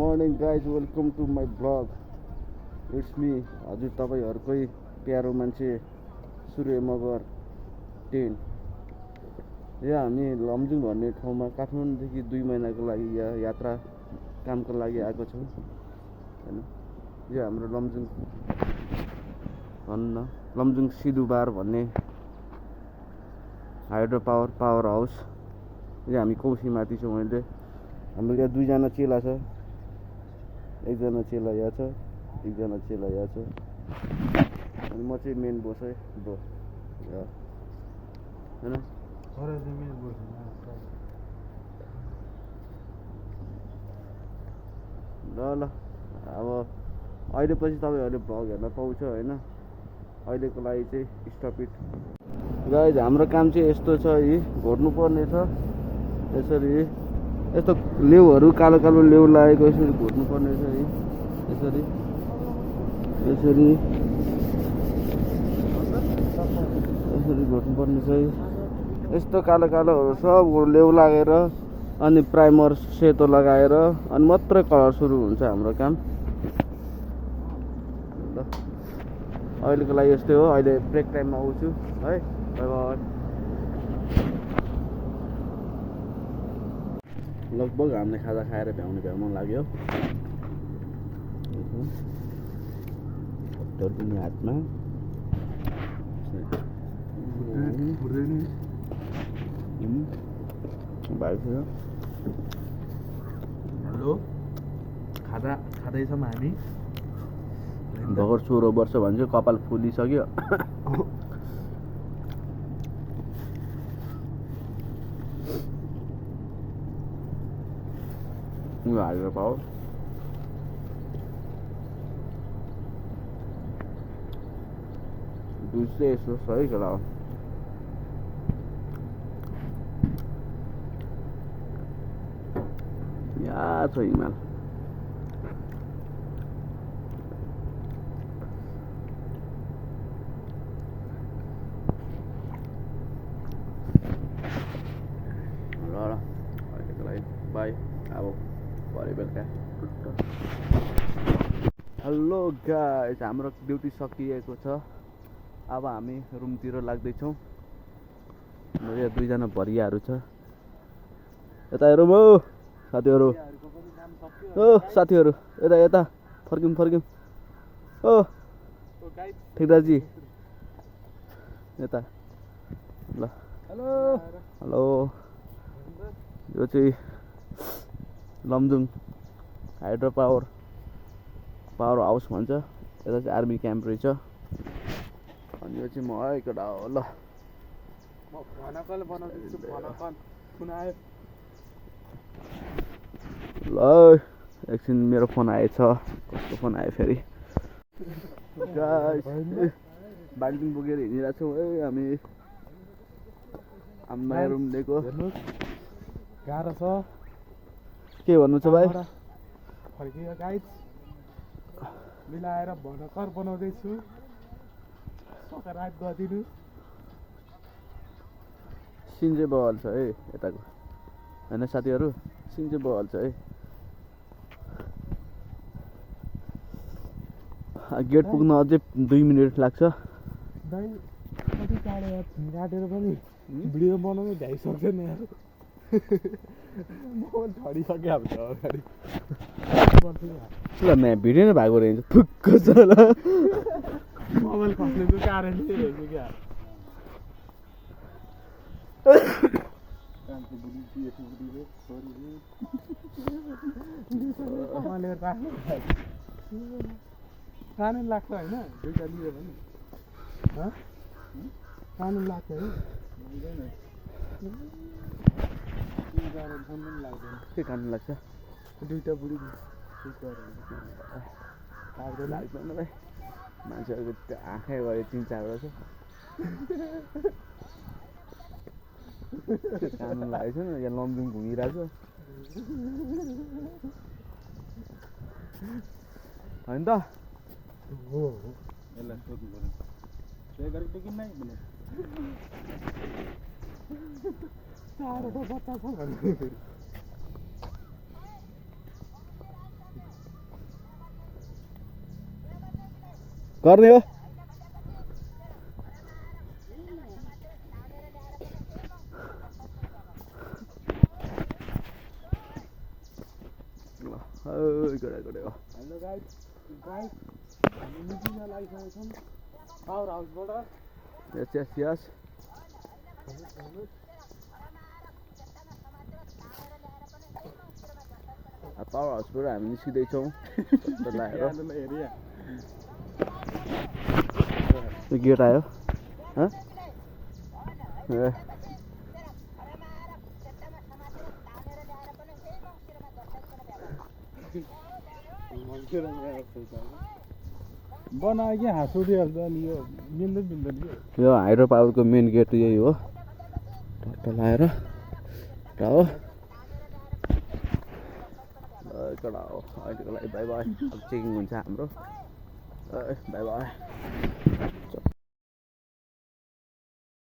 morning guys, welcome to my vlog. It's me, हजुर तपाईहरुकै प्यारो मान्छे सूर्य मगर 10। यहाँ हामी लमजुङ भन्ने ठाउँमा काठमाडौँदेखि 2 महिनाको लागि यात्रा कामको लागि आएको छौं हैन। यो हाम्रो लमजुङ भन्न लमजुङ सिधुबार भन्ने हाइड्रो पावर हाउस। यहाँ हामी कौशी माथि छौं अहिले। हाम्रो यहाँ 2 जना चेला छ, एकजना चेला यहाँ छ, एकजना चेला यहाँ छ, अनि म चाहिँ मेन बोस है ब्रो हैन। ल अब अहिले पछि तपाईहरुले भ्लग हेर्न पाउँछ हैन। अहिलेको लागि चाहिँ स्टप इट गाइज। हाम्रो काम चाहिँ यस्तो छ, यी घोड्नु पर्ने छ यसरी। यस्तो लेउहरू कालो कालो लेउ लागेको यसरी घोड्नु पर्ने छ है। यसरी यसरी यसरी घोड्नु पर्ने छ है। यस्तो कालो कालोहरू सब लेउ लागेर अनि प्राइमर सेतो लगाएर अनि मात्रै कलर सुरु हुन्छ हाम्रो काम। ल अहिलेको लागि यस्तै हो। अहिले ब्रेक टाइममा आउँछु है। Bye bye. लगभग हामीले खाजा खाएर भ्याउनु लाग्यो। पनि हातमा हेलो, खाँदैछौँ हामी। भर्खर 16 वर्ष भन्छ, कपाल फुलिसक्यो। हालेर पाओ दूसरे यसो सही गराओ। यहाँ छ हिमाल। ल अहिलेको लागि बाई। अब भरे बेलुका। हेलो गाइस, हाम्रो ड्युटी सकिएको छ। अब हामी रुमतिर लाग्दैछौँ। यहाँ 2 जना भरियाहरू छ। यता हेरौँ हो साथीहरू। ओ साथीहरू यता यता फर्क्यौँ। ओ ठेकदारजी यता। ल हेलो हेलो। यो चाहिँ लमजुङ हाइड्रो पावर हाउस भन्छ। यता चाहिँ आर्मी क्याम्प रहेछ। अनि यो चाहिँ म आएको डा हो। ल ल एकछिन मेरो फोन आएछ। कसको फोन आयो फेरि? बाल्टिङ बोकेर हिँडिरहेको छौँ है हामी। नयाँ रुम लिएको। गाह्रो छ। के भन्नु छ भाइ? फर्कियो गाइस। मिलाएर भनकर बनाउँदैछु। रात गरिदिनु। सिन चाहिँ बहल छ है यताको होइन साथीहरू। सिन चाहिँ बहल छ है। गेट पुग्न अझै 2 मिनेट लाग्छ। दाइ कति टाढो यार, काटेर पनि भिडियो बनाउनु भ्याइसक्दैन यार। मोबाइल झडिसक्यो अब अगाडि। ल म्या भिडियो नै भएको रहेछ। फुक्क छ ल। मोबाइल खस्नेको कारणले रहेछ क्या। कानुन लाग्छ होइन, 2टा लियो भने कानुन लाग्छ है। के कानुन लाग्छ? 2टा बुढी लाग्दैन भाइ। मान्छेहरूको त्यो आँखै गरे 3-4 वर्ष कानुन लागेको छ। यहाँ लमजुङ घुमिरहेको छ होइन त? हो यसलाई सोध्नु पर्यो। त्यही गरेको कि नै भने साह्रो त बच्चा छ भन्नु। गर्ने हो गरे हो हेलो गाइस हामी मिटिङ लागिसकेका छौँ पावर हाउसबाट यस यस यस पावर हाउसबाट हामी निस्किँदैछौँ लगाएर गेट आयो ए बनायो कि हाँस उठिहाल्छ अनि यो मिल्दै मिल्दैन कि यो हाइड्रो पावरको मेन गेट यही हो टक्क लगाएर हो कडा हो अहिलेको लागि बाई बाई अब चेकिङ हुन्छ हाम्रो बाई बाई